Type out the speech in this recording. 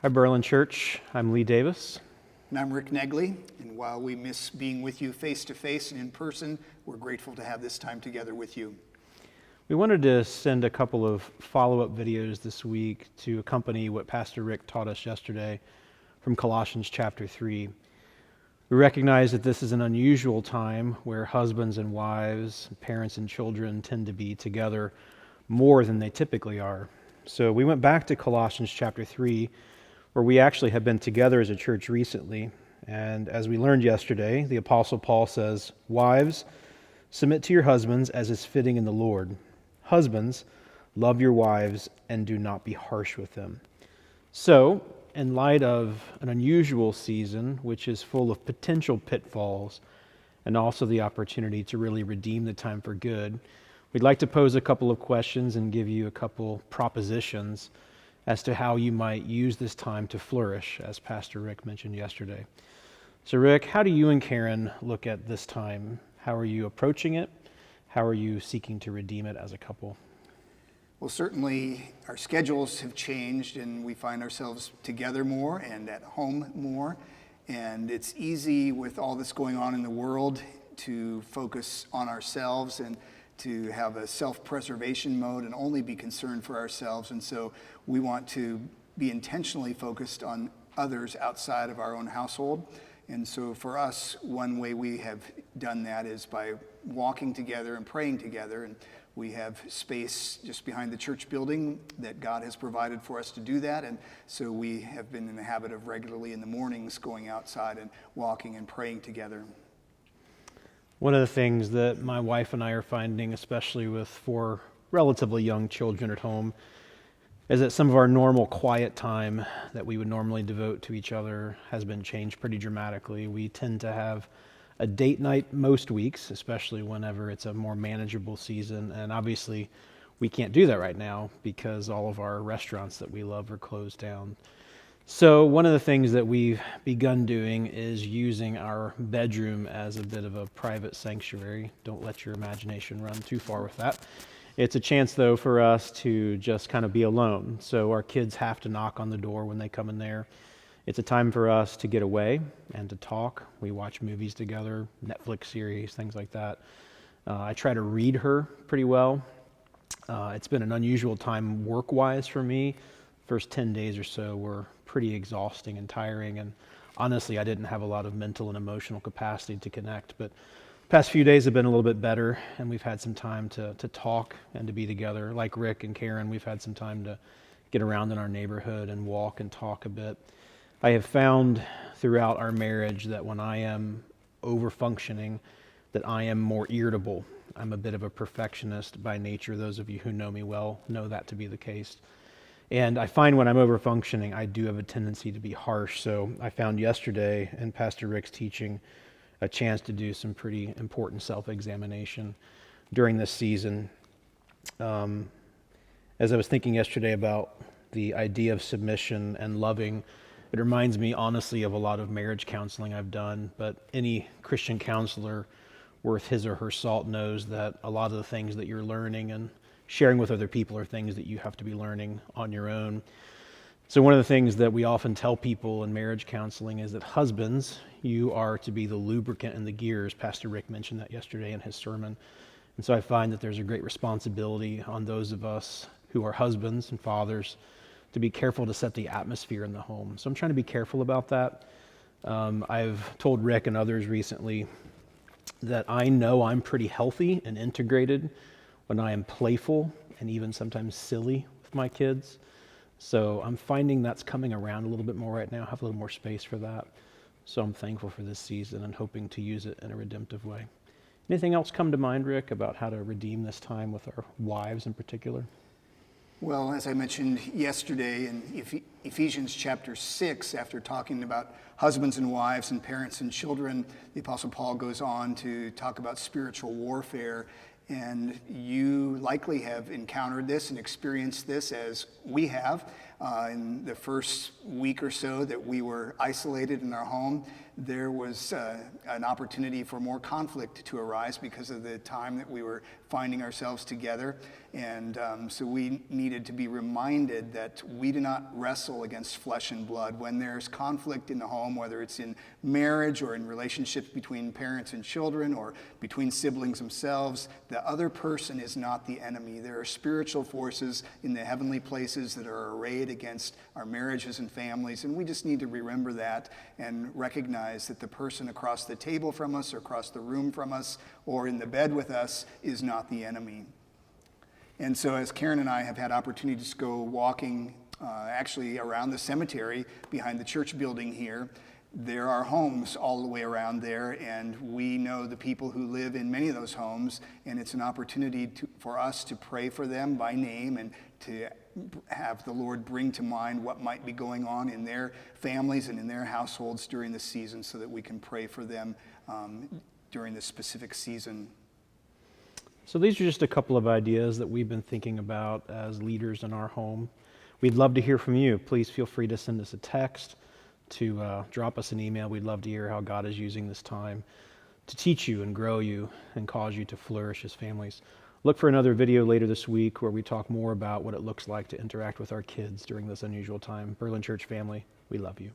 Hi, Berlin Church. I'm Lee Davis. And I'm Rick Negley, and while we miss being with you face-to-face and in person, we're grateful to have this time together with you. We wanted to send a couple of follow-up videos this week to accompany what Pastor Rick taught us yesterday from Colossians chapter 3. We recognize that this is an unusual time where husbands and wives, parents and children tend to be together more than they typically are. So we went back to Colossians chapter 3, where we actually have been together as a church recently. And as we learned yesterday, the Apostle Paul says, "Wives, submit to your husbands as is fitting in the Lord. Husbands, love your wives and do not be harsh with them." So, in light of an unusual season, which is full of potential pitfalls and also the opportunity to really redeem the time for good, we'd like to pose a couple of questions and give you a couple propositions as to how you might use this time to flourish, as Pastor Rick mentioned yesterday. So Rick, how do you and Karen look at this time? How are you approaching it? How are you seeking to redeem it as a couple? Well, certainly our schedules have changed and we find ourselves together more and at home more. And it's easy with all this going on in the world to focus on ourselves and to have a self-preservation mode and only be concerned for ourselves. And so we want to be intentionally focused on others outside of our own household. And so for us, one way we have done that is by walking together and praying together. And we have space just behind the church building that God has provided for us to do that. And so we have been in the habit of regularly in the mornings going outside and walking and praying together. One of the things that my wife and I are finding, especially with 4 relatively young children at home, is that some of our normal quiet time that we would normally devote to each other has been changed pretty dramatically. We tend to have a date night most weeks, especially whenever it's a more manageable season. And obviously, we can't do that right now because all of our restaurants that we love are closed down. So one of the things that we've begun doing is using our bedroom as a bit of a private sanctuary. Don't let your imagination run too far with that. It's a chance, though, for us to just kind of be alone. So our kids have to knock on the door when they come in there. It's a time for us to get away and to talk. We watch movies together, Netflix series, things like that. I try to read her pretty well. It's been an unusual time work-wise for me. First 10 days or so were pretty exhausting and tiring, and honestly, I didn't have a lot of mental and emotional capacity to connect, but past few days have been a little bit better, and we've had some time to talk and to be together. Like Rick and Karen, we've had some time to get around in our neighborhood and walk and talk a bit. I have found throughout our marriage that when I am over-functioning, that I am more irritable. I'm a bit of a perfectionist by nature. Those of you who know me well know that to be the case. And I find when I'm over-functioning, I do have a tendency to be harsh. So I found yesterday in Pastor Rick's teaching a chance to do some pretty important self-examination during this season. As I was thinking yesterday about the idea of submission and loving, it reminds me honestly of a lot of marriage counseling I've done, but any Christian counselor worth his or her salt knows that a lot of the things that you're learning and sharing with other people are things that you have to be learning on your own. So one of the things that we often tell people in marriage counseling is that husbands, you are to be the lubricant and the gears. Pastor Rick mentioned that yesterday in his sermon. And so I find that there's a great responsibility on those of us who are husbands and fathers to be careful to set the atmosphere in the home. So I'm trying to be careful about that. I've told Rick and others recently that I know I'm pretty healthy and integrated when I am playful and even sometimes silly with my kids. So I'm finding that's coming around a little bit more right now. I have a little more space for that. So I'm thankful for this season and hoping to use it in a redemptive way. Anything else come to mind, Rick, about how to redeem this time with our wives in particular? Well, as I mentioned yesterday in Ephesians chapter 6, after talking about husbands and wives and parents and children, the Apostle Paul goes on to talk about spiritual warfare. And you likely have encountered this and experienced this as we have. In the first week or so that we were isolated in our home, there was an opportunity for more conflict to arise because of the time that we were finding ourselves together. And so we needed to be reminded that we do not wrestle against flesh and blood. When there's conflict in the home, whether it's in marriage or in relationships between parents and children or between siblings themselves, the other person is not the enemy. There are spiritual forces in the heavenly places that are arrayed against our marriages and families, and we just need to remember that and recognize that the person across the table from us or across the room from us or in the bed with us is not the enemy. And so as Karen and I have had opportunities to go walking actually around the cemetery behind the church building here, there are homes all the way around there, and we know the people who live in many of those homes, and it's an opportunity for us to pray for them by name and to have the Lord bring to mind what might be going on in their families and in their households during the season so that we can pray for them during this specific season. So these are just a couple of ideas that we've been thinking about as leaders in our home. We'd love to hear from you. Please feel free to send us a text, to drop us an email. We'd love to hear how God is using this time to teach you and grow you and cause you to flourish as families. Look for another video later this week where we talk more about what it looks like to interact with our kids during this unusual time. Berlin Church family, we love you.